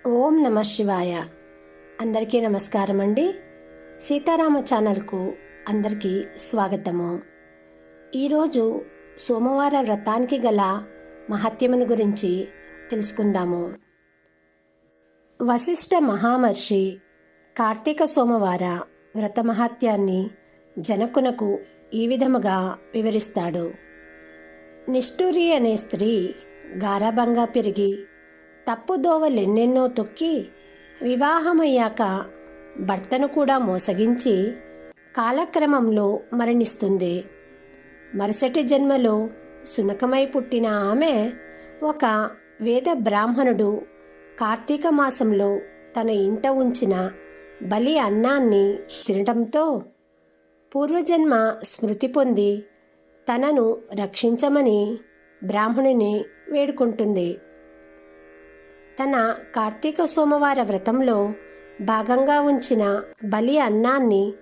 ఓం నమ శివాయ. అందరికీ నమస్కారం అండి. సీతారామ ఛానల్కు అందరికీ స్వాగతము. ఈరోజు సోమవార వ్రతానికి గల మహత్యమును గురించి తెలుసుకుందాము. వశిష్ఠ మహామర్షి కార్తీక సోమవార వ్రత మహత్యాన్ని జనకునకు ఈ విధముగా వివరిస్తాడు. నిష్ఠూరి అనే స్త్రీ గారాబంగా పెరిగి తప్పుదోవలెన్నెన్నో తొక్కి వివాహమయ్యాక భర్తను కూడా మోసగించి కాలక్రమంలో మరణిస్తుంది. మరుసటి జన్మలో సునకమై పుట్టిన ఆమె ఒక వేద బ్రాహ్మణుడు కార్తీక మాసంలో తన ఇంట ఉంచిన బలి అన్నాన్ని తినడంతో పూర్వజన్మ స్మృతి పొంది తనను రక్షించమని బ్రాహ్మణుని వేడుకుంటుంది. తన కార్తీక సోమవార వ్రతంలో భాగంగా ఉంచిన బలి అన్నాన్ని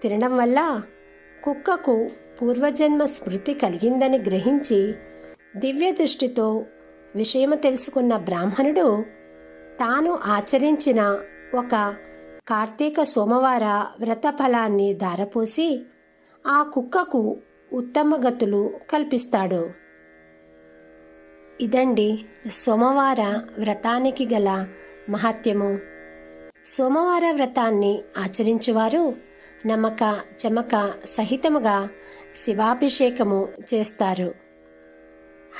తినడం వల్ల కుక్కకు పూర్వజన్మ స్మృతి కలిగిందని గ్రహించి దివ్య దృష్టితో విషయము తెలుసుకున్న బ్రాహ్మణుడు తాను ఆచరించిన ఒక కార్తీక సోమవార వ్రత ఫలాన్ని ధారపోసి ఆ కుక్కకు ఉత్తమ గతులు కల్పిస్తాడు. ఇదండి సోమవార వ్రతానికి గల మహత్యము. సోమవార వ్రతాన్ని ఆచరించువారు నమ్మక చమక సహితముగా శివాభిషేకము చేస్తారు.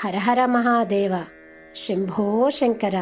హరహర మహాదేవ, శంభో శంకర.